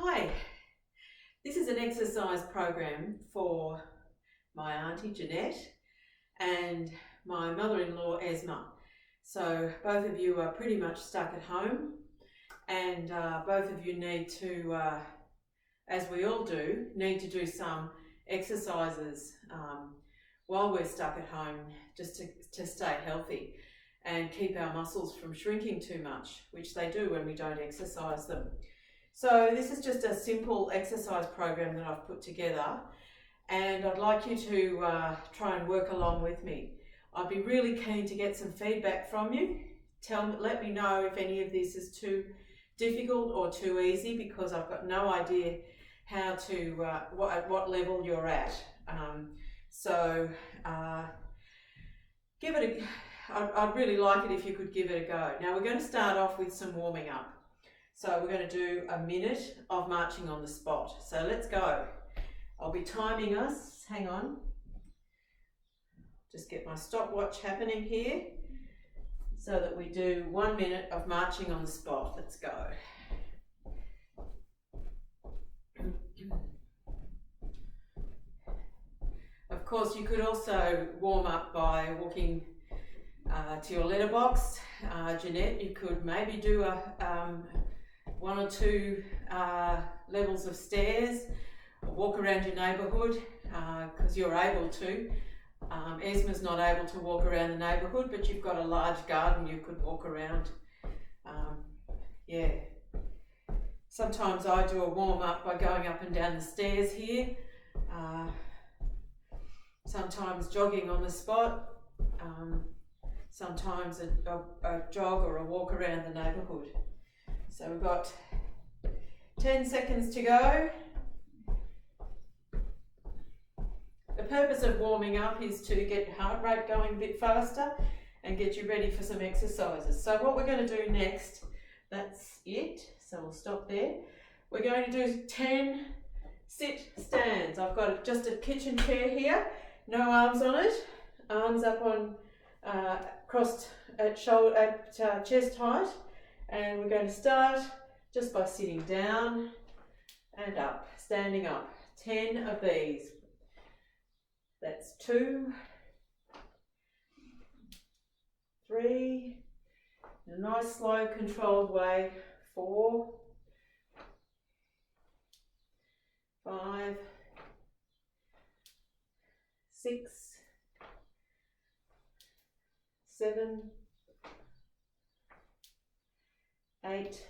Hi, this is an exercise program for my auntie Jeanette and my mother-in-law Esma. So both of you are pretty much stuck at home, and both of you need to, as we all do, need to do some exercises while we're stuck at home, just to stay healthy and keep our muscles from shrinking too much, which they do when we don't exercise them. So this is just a simple exercise program that I've put together, and I'd like you to try and work along with me. I'd be really keen to get some feedback from you. Let me know if any of this is too difficult or too easy, because I've got no idea how to at what level you're at. Give it I'd really like it if you could give it a go. Now we're going to start off with some warming up. So we're going to do a minute of marching on the spot. So let's go. I'll be timing us. Hang on. Just get my stopwatch happening here so that we do 1 minute of marching on the spot. Let's go. Of course, you could also warm up by walking to your letterbox. Jeanette, you could maybe do one or two levels of stairs, or walk around your neighbourhood because you're able to. Esma's not able to walk around the neighbourhood, but you've got a large garden you could walk around. Yeah. Sometimes I do a warm up by going up and down the stairs here. Sometimes jogging on the spot. Sometimes a jog or a walk around the neighbourhood. So we've got 10 seconds to go. The purpose of warming up is to get your heart rate going a bit faster and get you ready for some exercises. So what we're going to do next, that's it. So we'll stop there. We're going to do 10 sit stands. I've got just a kitchen chair here, no arms on it, arms up on crossed at chest height. And we're going to start just by sitting down and up, standing up. 10 of these. That's 2, 3, in a nice slow controlled way, 4, 5, 6, 7, 8.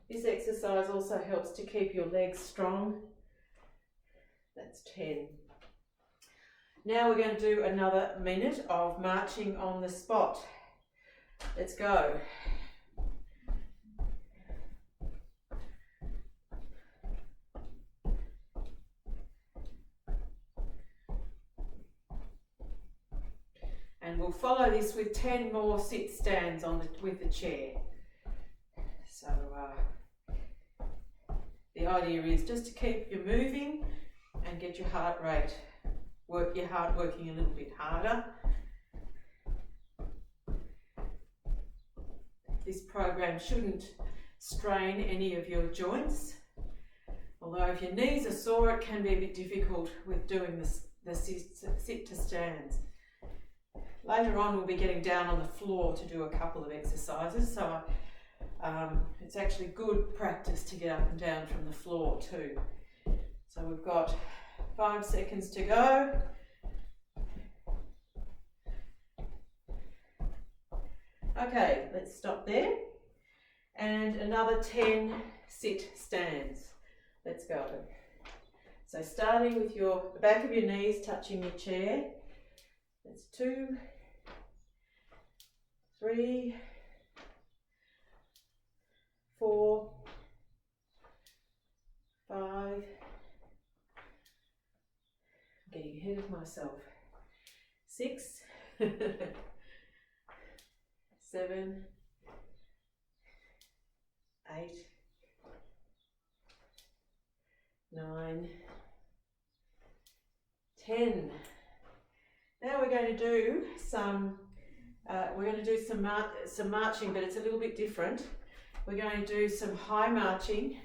This exercise also helps to keep your legs strong. That's 10. Now we're going to do another minute of marching on the spot. Let's go. And we'll follow this with 10 more sit stands with the chair. So the idea is just to keep you moving and get your heart rate, your heart working a little bit harder. This program shouldn't strain any of your joints, although if your knees are sore it can be a bit difficult with doing the sit to stands. Later on we'll be getting down on the floor to do a couple of exercises, so it's actually good practice to get up and down from the floor too. So we've got 5 seconds to go. Okay, let's stop there. And another 10 sit stands. Let's go. So starting with the back of your knees touching your chair. That's 2, 3, 4, 5, getting ahead of myself, 6, 7, 8, 9, 10. Now we're going to do some marching, but it's a little bit different. We're going to do some high marching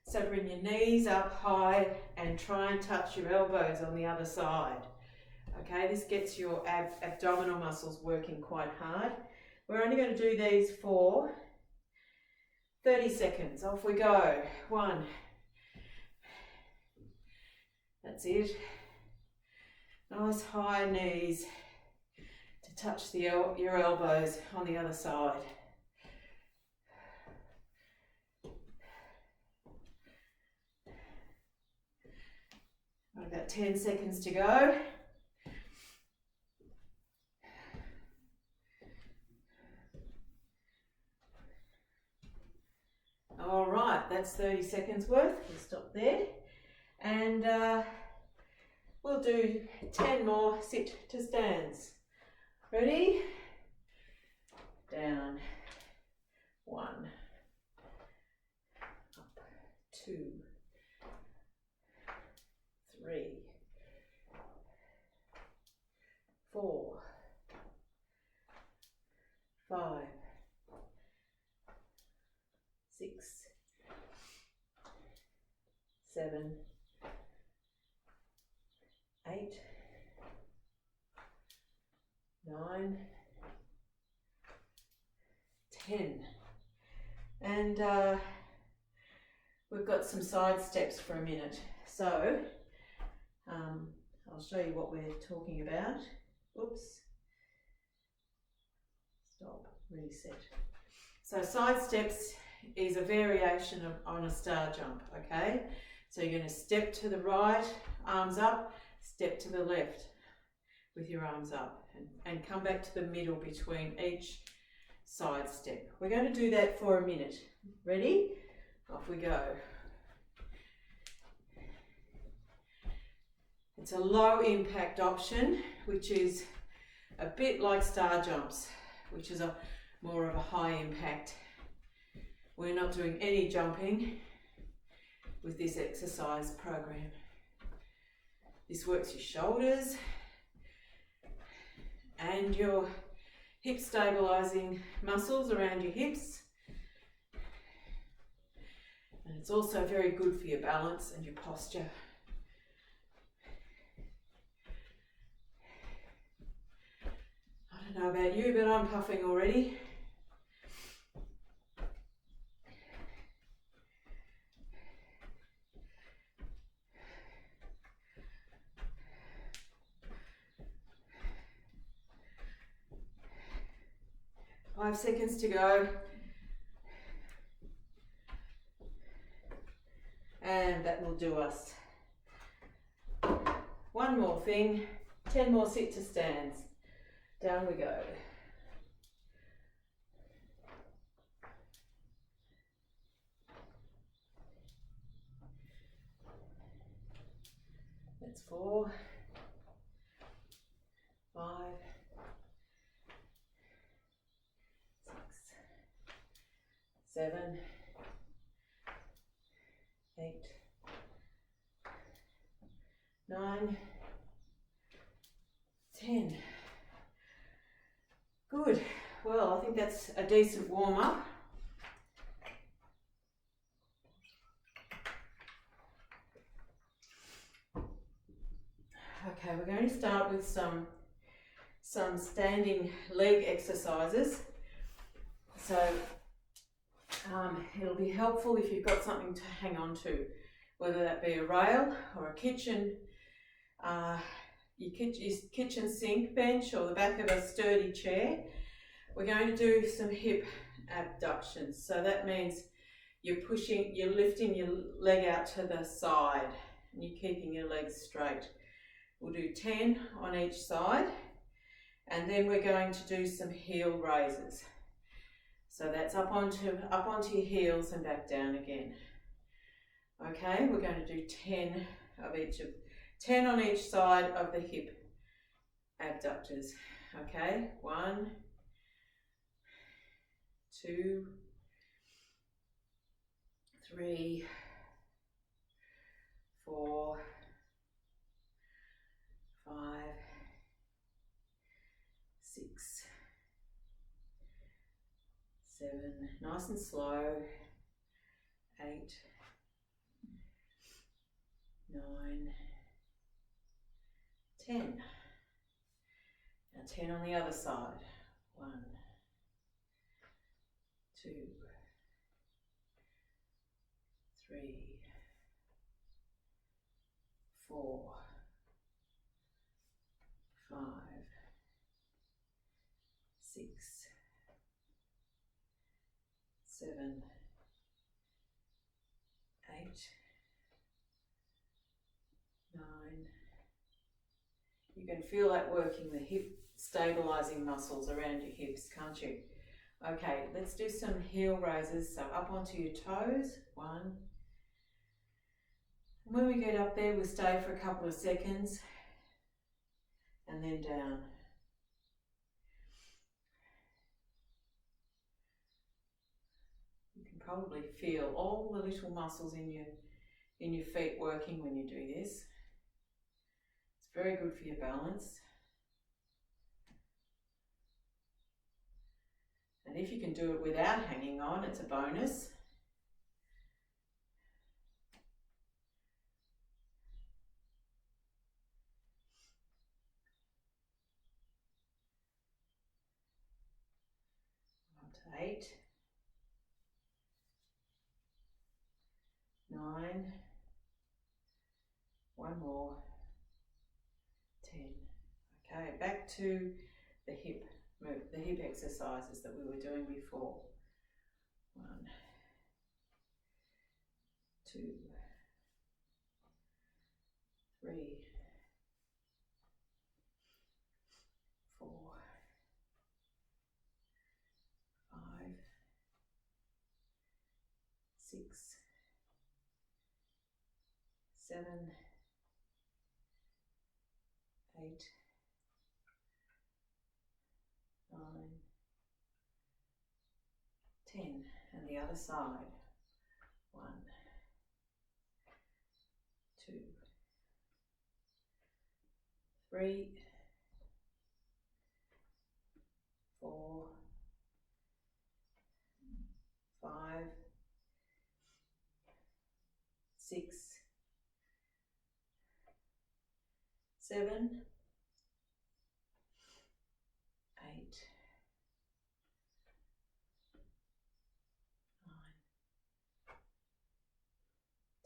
So bring your knees up high and try and touch your elbows on the other side. Okay, this gets your abdominal muscles working quite hard. We're only going to do these for 30 seconds. Off we go. 1. That's it. Nice high knees to touch your elbows on the other side. Got about 10 seconds to go. All right, that's 30 seconds worth. We'll stop there. And we'll do 10 more sit to stands. Ready? Down. 1. Up. 2. 3. 4. 5. 6. 7. 8. 9. 10. And we've got some side steps for a minute. So I'll show you what we're talking about. Oops. Stop. Reset. So side steps is a variation on a star jump, okay? So you're going to step to the right, arms up, step to the left with your arms up, and come back to the middle between each side step. We're going to do that for a minute. Ready? Off we go. It's a low impact option, which is a bit like star jumps, which is more of a high impact. We're not doing any jumping with this exercise program. This works your shoulders and your hip stabilizing muscles around your hips. And it's also very good for your balance and your posture. I don't know about you, but I'm puffing already. Five seconds to go. And that will do us. One more thing, 10 more sit to stands. Down we go. That's 4, 5, 6, 7, 8, 9, 10. Good. Well, I think that's a decent warm up. Okay, we're going to start with some standing leg exercises. So it'll be helpful if you've got something to hang on to, whether that be a rail or a kitchen, your kitchen sink bench or the back of a sturdy chair. We're going to do some hip abductions. So that means you're lifting your leg out to the side and you're keeping your legs straight. We'll do 10 on each side, and then we're going to do some heel raises. So that's up onto your heels and back down again. Okay, we're going to do 10 on each side of the hip abductors. Okay, 1, 2, 3, 4, 5, 6, 7, nice and slow, 8, 9, 10. Now 10 on the other side. 1, 2, 3, 4, 5, 6, 7, 8, 9. You can feel that working the hip stabilizing muscles around your hips, can't you? Okay, let's do some heel raises. So up onto your toes, 1. And when we get up there, we'll stay for a couple of seconds and then down. You can probably feel all the little muscles in your feet working when you do this. It's very good for your balance. And if you can do it without hanging on, it's a bonus. Up to 8, 9, 1 more, 10. Okay, back to the hip exercises that we were doing before. 1, 2, 3, 4, 5, 6, 7, 8, 9, 10. And the other side. 1, 2, 3, 4, 5, 6, 7, 8,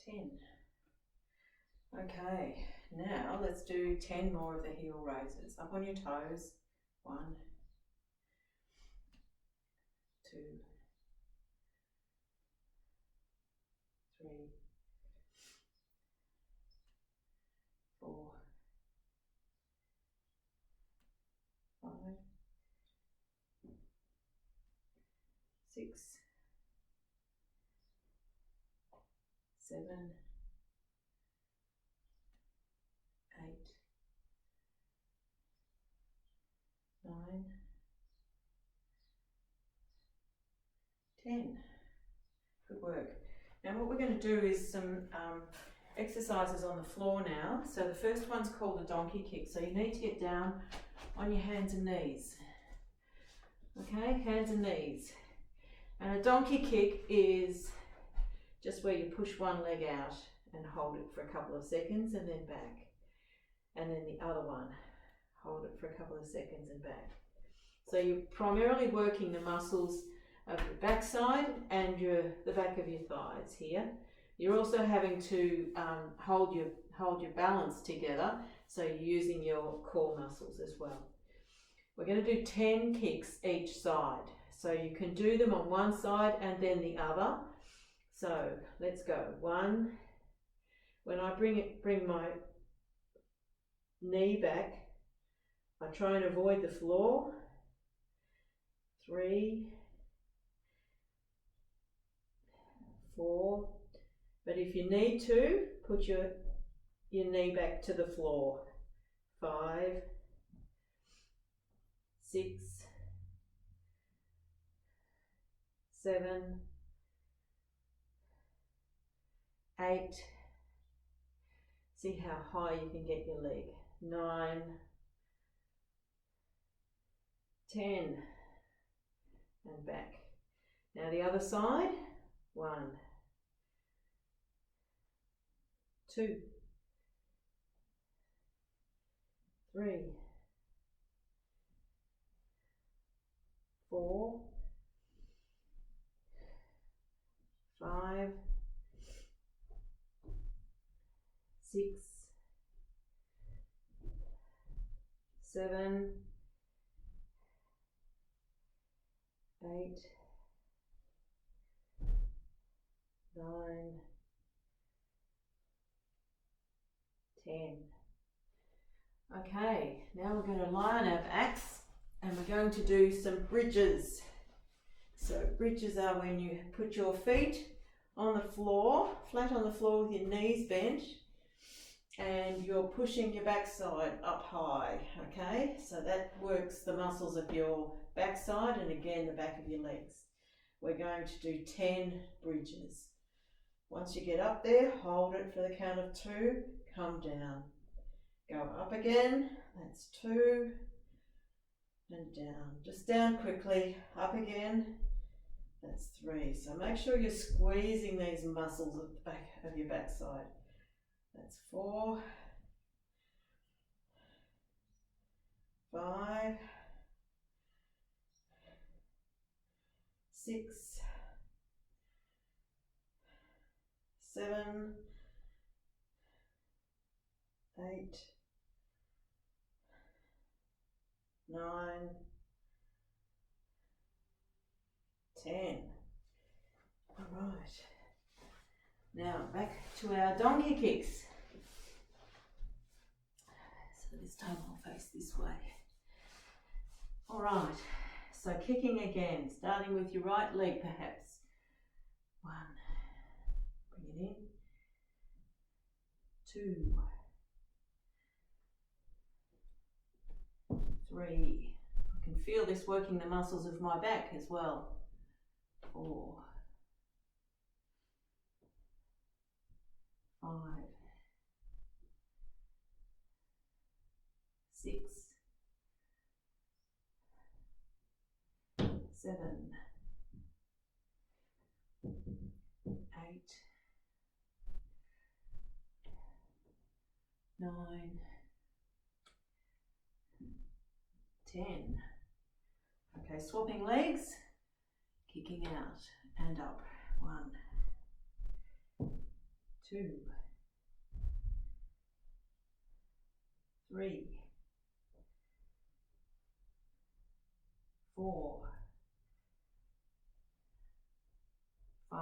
10. Okay, now let's do 10 more of the heel raises. Up on your toes. 1, 2, 3, 4, 5, 6, 7, 8, 9, 10. Good work. Now what we're going to do is some exercises on the floor now. So the first one's called a donkey kick. So you need to get down on your hands and knees. Okay, hands and knees. And a donkey kick is just where you push one leg out and hold it for a couple of seconds and then back. And then the other one, hold it for a couple of seconds and back. So you're primarily working the muscles of your backside and the back of your thighs here. You're also having to hold your balance together, so you're using your core muscles as well. We're going to do 10 kicks each side. So you can do them on one side and then the other. So let's go. 1, when I bring my knee back, I try and avoid the floor. 3, 4, but if you need to, put your knee back to the floor. 5, 6, 7, 8, see how high you can get your leg. 9, 10, and back. Now the other side. 1, 2, 3, 4, 5, 6, 7, 8, 9, 10. Okay, now we're going to lie on our backs and we're going to do some bridges. So bridges are when you put your feet on the floor, flat on the floor with your knees bent, and you're pushing your backside up high, okay? So that works the muscles of your backside and again the back of your legs. We're going to do 10 bridges. Once you get up there, hold it for the count of 2, come down. Go up again, that's 2, and down. Just down quickly, up again, that's 3. So make sure you're squeezing these muscles at the back of your backside. That's 4, 5, 6, 7, 8, 9, 10. All right. Now back to our donkey kicks. So this time I'll face this way. All right. So kicking again, starting with your right leg perhaps. 1. Bring it in. 2. 3. I can feel this working the muscles of my back as well. 4. 5. 6. 7. 8. 9. 10. Okay, swapping legs, kicking out and up. 1, 2, 3, 4, 5,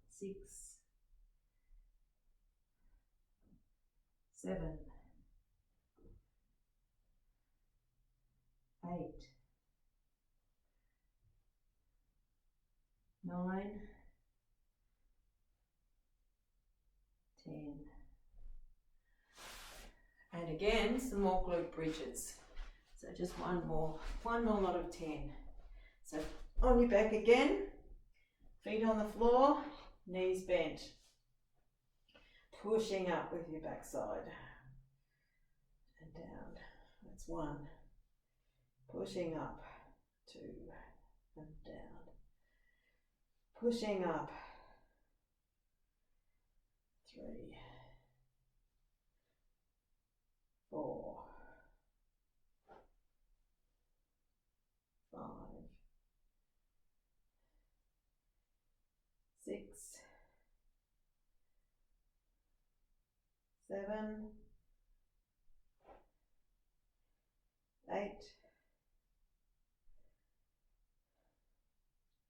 6, 7, 8, 9, 10. And again, some more glute bridges. So just one more lot of 10. So on your back again, feet on the floor, knees bent. Pushing up with your backside and down. That's 1. Pushing up, 2, and down. Pushing up, 3, 4, 5, 6, 7, 8,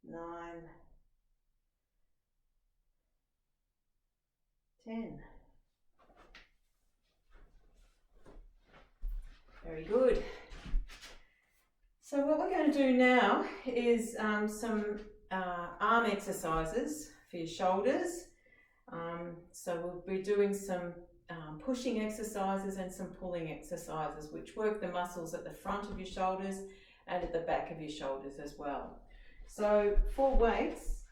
9, 10. Very good. So what we're going to do now is some arm exercises for your shoulders. So we'll be doing some pushing exercises and some pulling exercises, which work the muscles at the front of your shoulders and at the back of your shoulders as well. So for weights,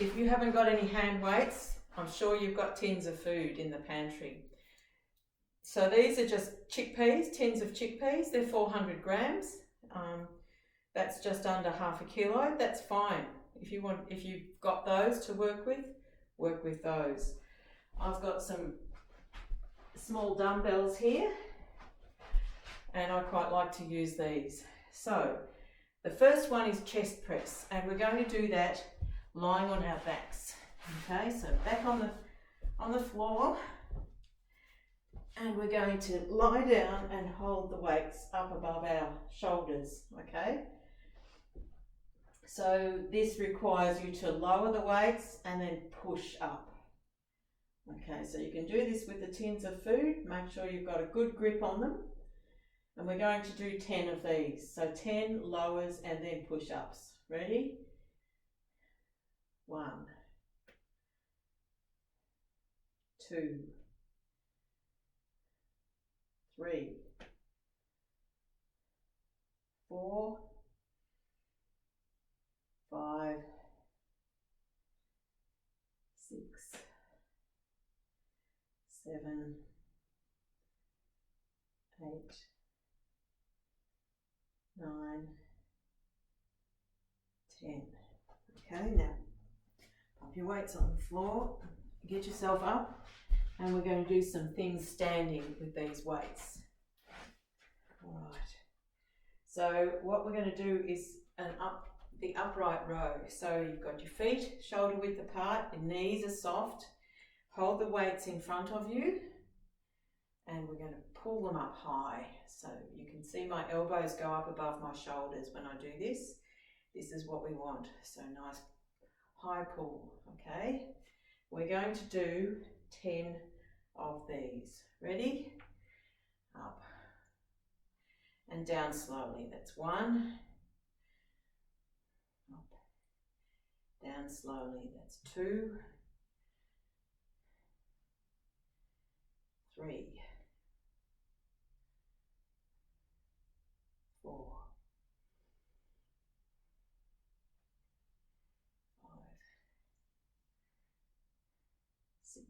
if you haven't got any hand weights, I'm sure you've got tins of food in the pantry. So these are just chickpeas, tins of chickpeas. They're 400 grams. That's just under half a kilo. That's fine. If you've got those to work with those. I've got some small dumbbells here and I quite like to use these. So the first one is chest press, and we're going to do that lying on our backs. Okay, so back on the floor, and we're going to lie down and hold the weights up above our shoulders. Okay, so this requires you to lower the weights and then push up. Okay, so you can do this with the tins of food. Make sure you've got a good grip on them. And we're going to do 10 of these. So 10 lowers and then push-ups. Ready? 1, 2, 3, 4, 5, 6, 7, 8, 9, 10. Okay, now pop your weights on the floor, get yourself up, and we're going to do some things standing with these weights. All right. So what we're going to do is the upright row. So you've got your feet shoulder width apart, your knees are soft. Hold the weights in front of you, and we're going to pull them up high. So you can see my elbows go up above my shoulders when I do this. This is what we want. So nice high pull, okay? We're going to do 10 of these. Ready? Up and down slowly. That's 1. Up, down slowly. That's 2. 3. 4. 5. 6.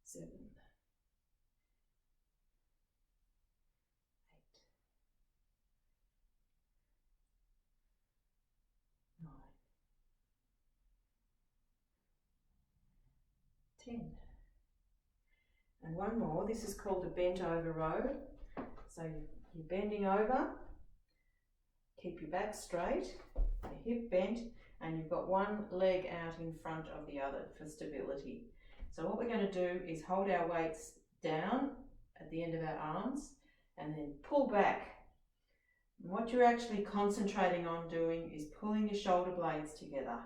7. 8. 9. 10. And one more. This is called a bent over row. So you're bending over, keep your back straight, your hip bent, and you've got one leg out in front of the other for stability. So what we're going to do is hold our weights down at the end of our arms and then pull back. And what you're actually concentrating on doing is pulling your shoulder blades together.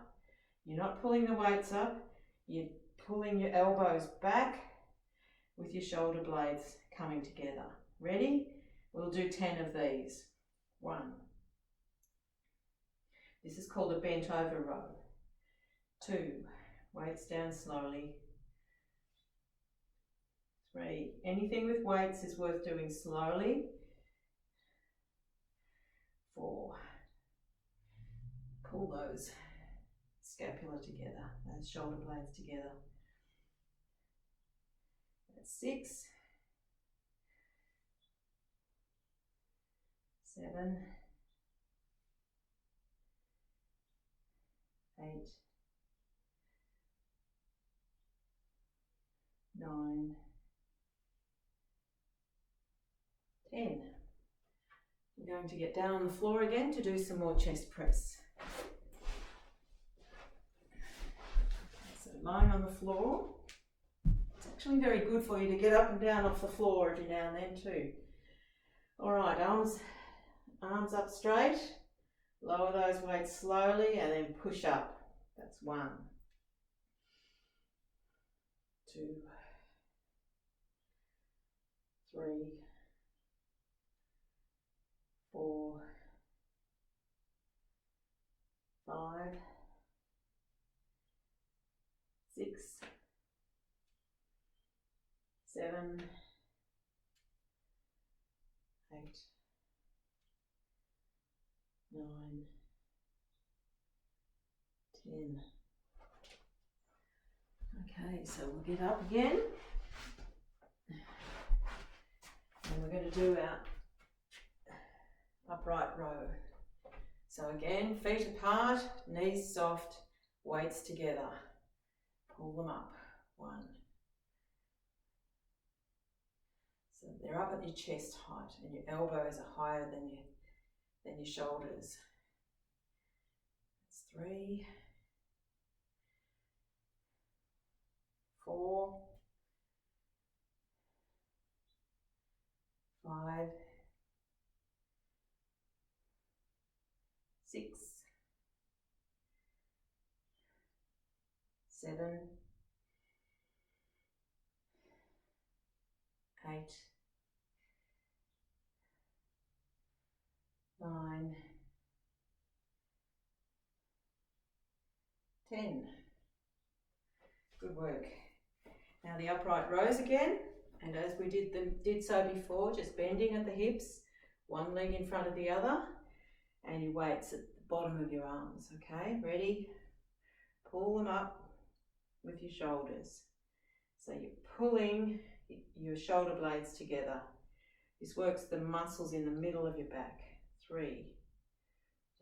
You're not pulling the weights up, you're pulling your elbows back with your shoulder blades coming together. Ready? We'll do 10 of these. 1. This is called a bent over row. 2. Weights down slowly. 3. Anything with weights is worth doing slowly. 4. Pull those scapula together, those shoulder blades together. That's 6. 7. 8. 9. 10. We're going to get down on the floor again to do some more chest press. So lying on the floor, it's actually very good for you to get up and down off the floor every now and then too. All right, arms up straight, lower those weights slowly and then push up. That's 1, 2, 3, 4, 5, 6, 7, 8, 9, 10. Okay, so we'll get up again. And we're going to do our upright row. So again, feet apart, knees soft, weights together. Pull them up. 1. So they're up at your chest height and your elbows are higher than your shoulders. That's 3, 4, 5, 6, 7, 8, 9, 10. Good work. Now the upright rows again, and as we did so before, just bending at the hips, one leg in front of the other, and your weights at the bottom of your arms. Okay, ready? Pull them up with your shoulders. So you're pulling your shoulder blades together. This works the muscles in the middle of your back. 3,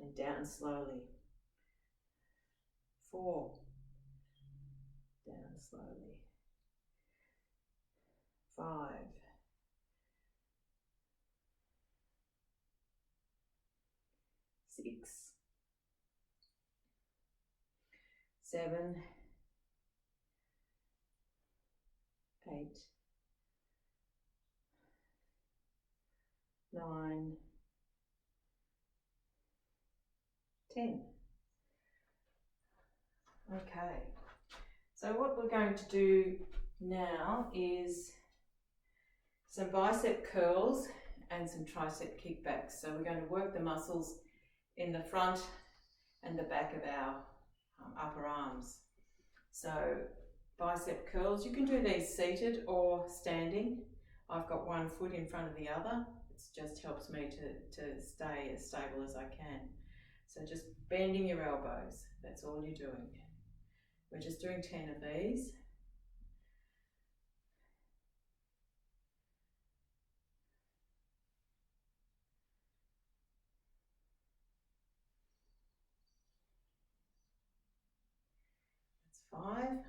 and down slowly. 4, down slowly. 5, 6, 7, 8, 9, 10. Okay, so what we're going to do now is some bicep curls and some tricep kickbacks. So we're going to work the muscles in the front and the back of our upper arms. So bicep curls, you can do these seated or standing. I've got one foot in front of the other. It just helps me to stay as stable as I can. So just bending your elbows, that's all you're doing. We're just doing 10 of these. That's 5.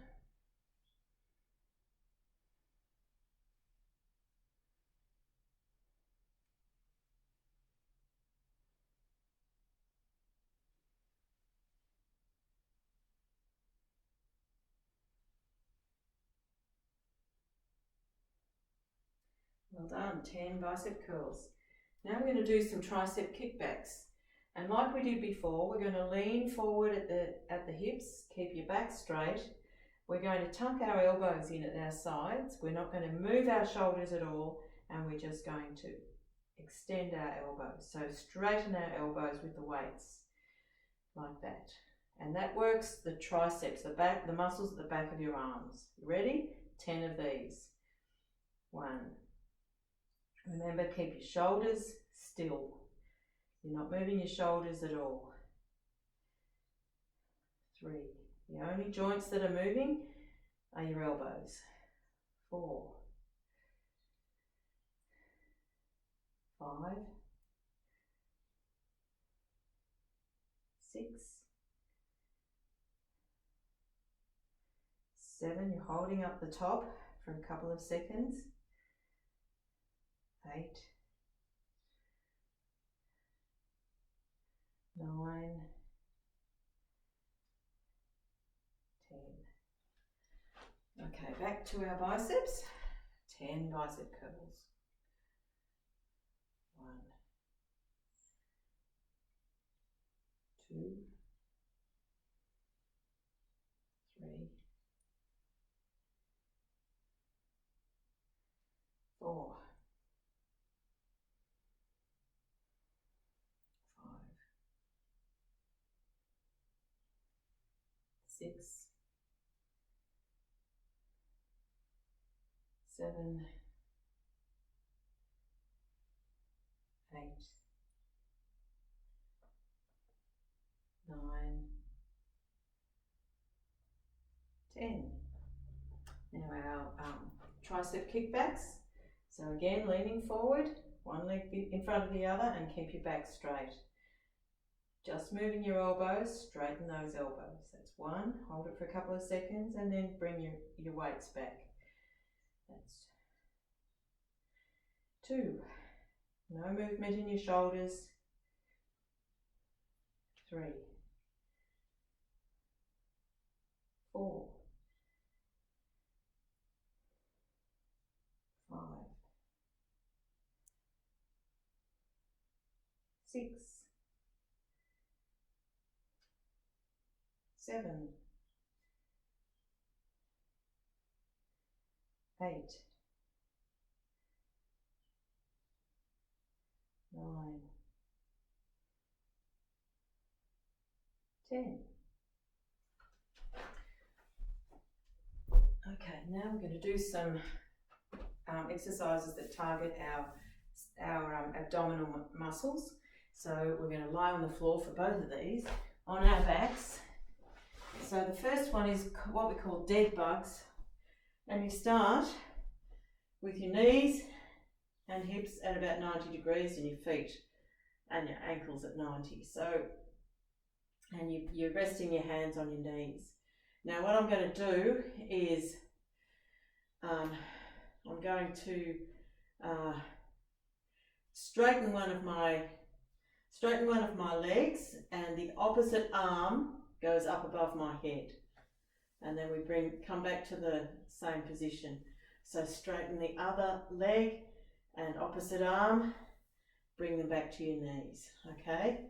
Well done, 10 bicep curls. Now we're going to do some tricep kickbacks. And like we did before, we're going to lean forward at the hips, keep your back straight. We're going to tuck our elbows in at our sides. We're not going to move our shoulders at all, and we're just going to extend our elbows. So straighten our elbows with the weights, like that. And that works the triceps, the muscles at the back of your arms. Ready? 10 of these. 1. Remember, keep your shoulders still. You're not moving your shoulders at all. 3. The only joints that are moving are your elbows. 4. 5. 6. 7. You're holding up the top for a couple of seconds. 8. 9. 10. Okay, back to our biceps. 10 bicep curls. 1, 2, 3, 4, 5, 6, 7, 8, 9, 10. Now our tricep kickbacks. So again, leaning forward, one leg in front of the other, and keep your back straight. Just moving your elbows, straighten those elbows. That's one. Hold it for a couple of seconds and then bring your weights back. That's two. No movement in your shoulders. Three. 4. 5. 6. 7. 8. 9. 10. Okay, now we're going to do some exercises that target our abdominal muscles. So we're going to lie on the floor for both of these on our backs. So the first one is what we call dead bugs, and you start with your knees and hips at about 90 degrees and your feet and your ankles at 90. So, and you're resting your hands on your knees. Now what I'm going to do is I'm going to straighten one of my legs, and the opposite arm goes up above my head, and then we come back to the same position. So straighten the other leg and opposite arm, bring them back to your knees. Okay,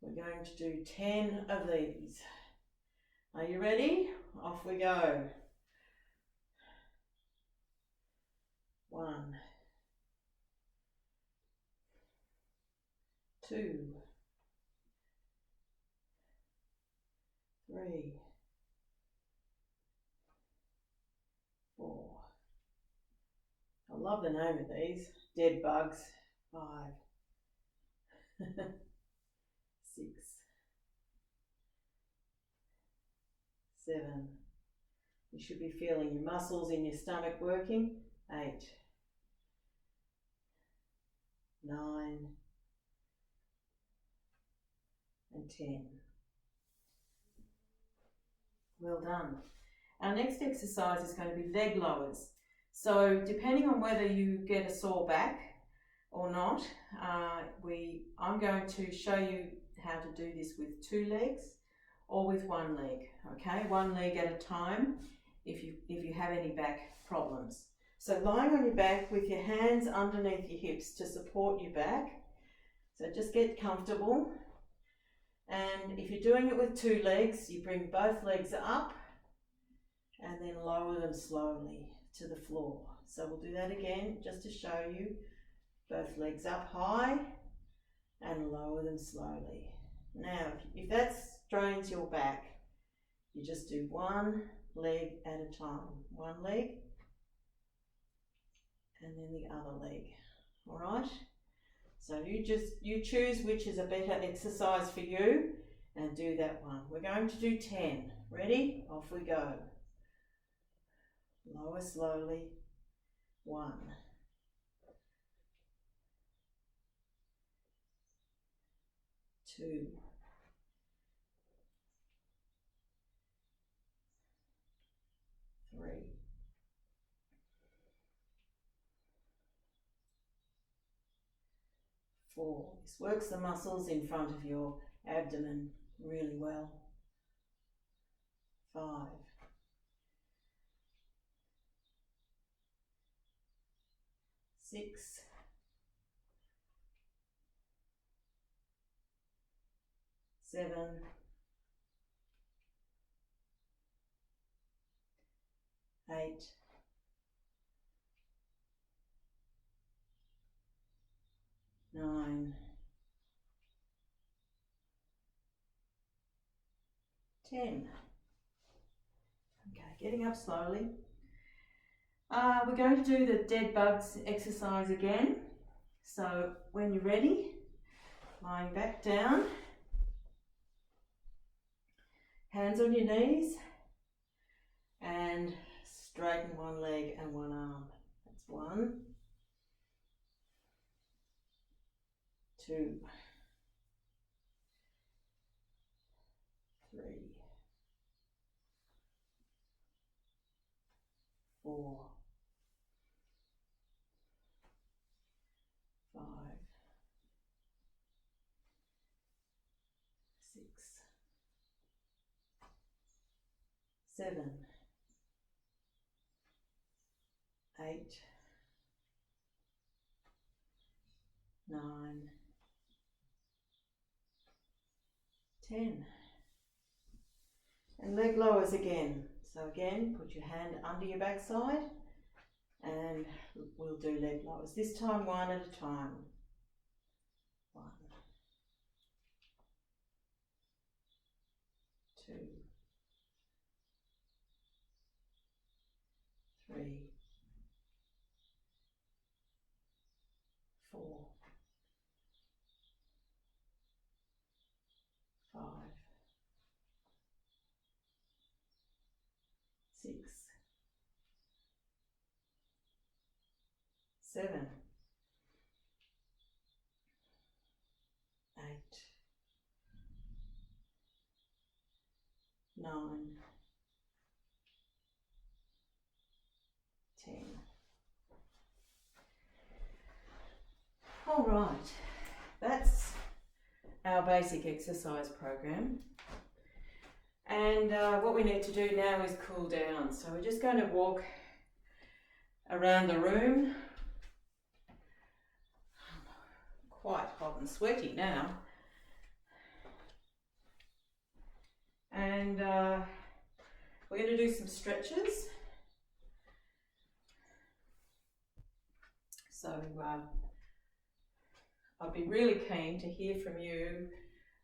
we're going to do 10 of these. Are you ready? Off we go. 1, 2, 3, 4. I love the name of these, dead bugs. 5, 6, 7. You should be feeling your muscles in your stomach working. 8, 9, and 10. Well done. Our next exercise is going to be leg lowers. So depending on whether you get a sore back or not, I'm going to show you how to do this with 2 legs or with 1 leg. Okay, 1 leg at a time if you have any back problems. So lying on your back with your hands underneath your hips to support your back. So just get comfortable. And if you're doing it with 2 legs, you bring both legs up and then lower them slowly to the floor. So we'll do that again just to show you. Both legs up high and lower them slowly. Now, if that strains your back, you just do 1 leg at a time. 1 leg and then the other leg. All right? So you choose which is a better exercise for you and do that one. We're going to do 10. Ready? Off we go. Lower slowly. 1. 2. 3. 4. This works the muscles in front of your abdomen really well. 5. 6. 7. 8. 9. 10. Okay, getting up slowly. We're going to do the dead bugs exercise again. So when you're ready, lying back down, hands on your knees, and straighten 1 leg and 1 arm. That's 1, 2, 3, 4, 5, 6, 7, 8, 9, 10. And leg lowers again. So again, put your hand under your backside and we'll do leg lowers. This time one at a time. 1, 2, 3, 4, 5, 6, 7, 8, 9, 10. All right, that's our basic exercise program. And what we need to do now is cool down. So we're just going to walk around the room. Quite hot and sweaty now. And we're going to do some stretches. So I'd be really keen to hear from you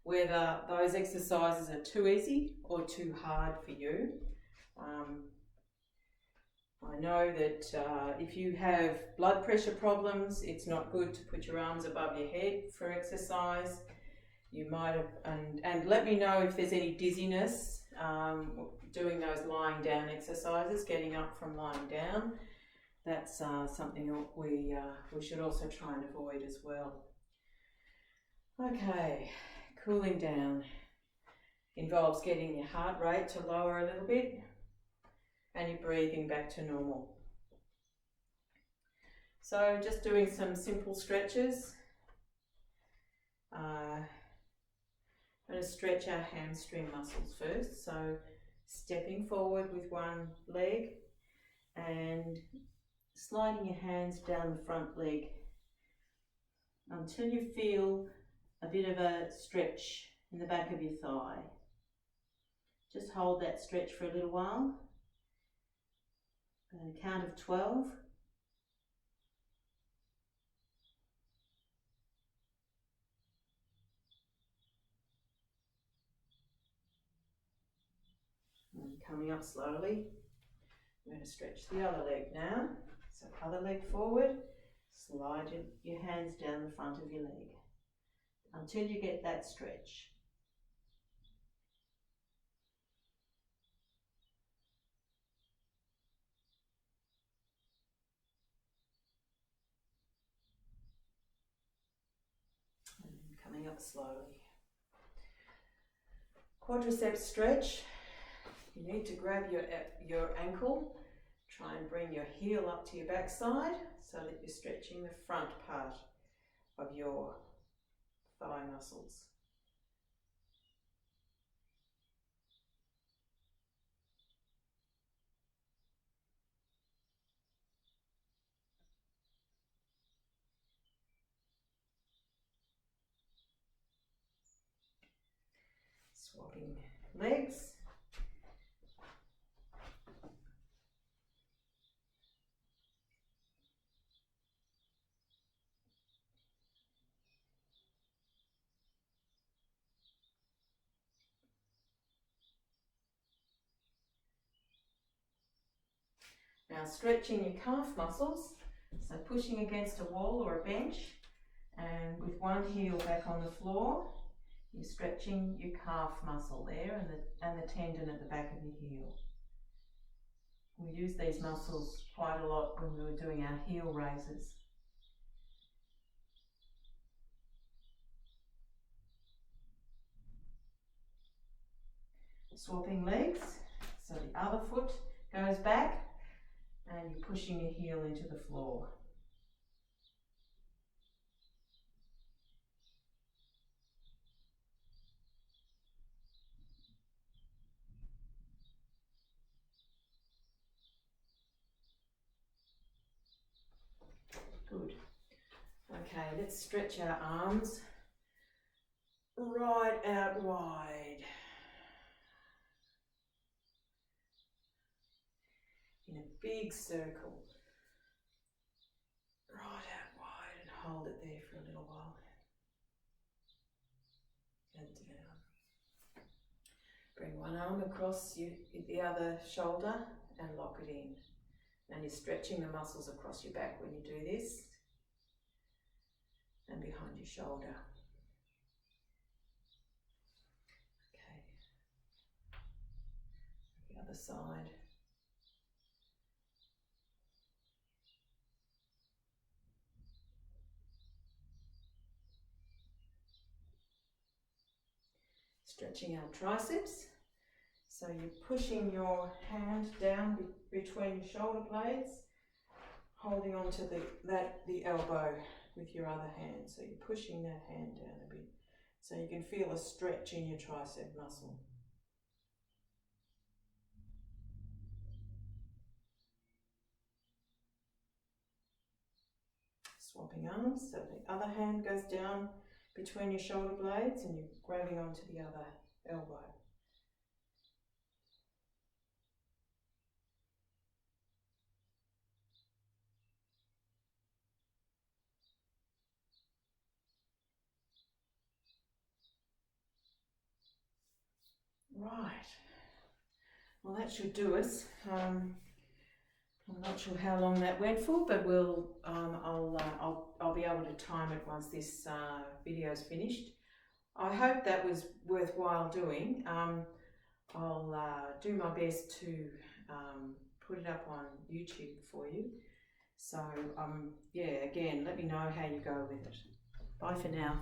whether those exercises are too easy or too hard for you. I know that if you have blood pressure problems, it's not good to put your arms above your head for exercise. You might have, and let me know if there's any dizziness doing those lying down exercises, getting up from lying down. That's something we should also try and avoid as well. Okay, cooling down involves getting your heart rate to lower a little bit and your breathing back to normal. So just doing some simple stretches. I'm going to stretch our hamstring muscles first. So stepping forward with one leg and sliding your hands down the front leg until you feel a bit of a stretch in the back of your thigh. Just hold that stretch for a little while. And a count of 12. And coming up slowly. I'm going to stretch the other leg now. So other leg forward. Slide your hands down the front of your leg until you get that stretch. And coming up slowly. Quadriceps stretch. You need to grab your ankle. Try and bring your heel up to your backside so that you're stretching the front part of your thigh muscles. Swapping legs. Now stretching your calf muscles, so pushing against a wall or a bench and with one heel back on the floor, you're stretching your calf muscle there and the tendon at the back of your heel. We use these muscles quite a lot when we were doing our heel raises. Swapping legs, so the other foot goes back and you're pushing your heel into the floor. Good. Okay, let's stretch our arms right out wide. In a big circle. Right out wide and hold it there for a little while. And down. Bring one arm across the other shoulder and lock it in. And you're stretching the muscles across your back when you do this. And behind your shoulder. Okay. The other side. Stretching our triceps. So you're pushing your hand down between your shoulder blades, holding onto the elbow with your other hand. So you're pushing that hand down a bit. So you can feel a stretch in your tricep muscle. Swapping arms, so the other hand goes down between your shoulder blades and you're grabbing onto the other elbow. Right, well that should do us. I'm not sure how long that went for, but I'll be able to time it once this video is finished. I hope that was worthwhile doing. I'll do my best to put it up on YouTube for you. So yeah, again, let me know how you go with it. Bye for now.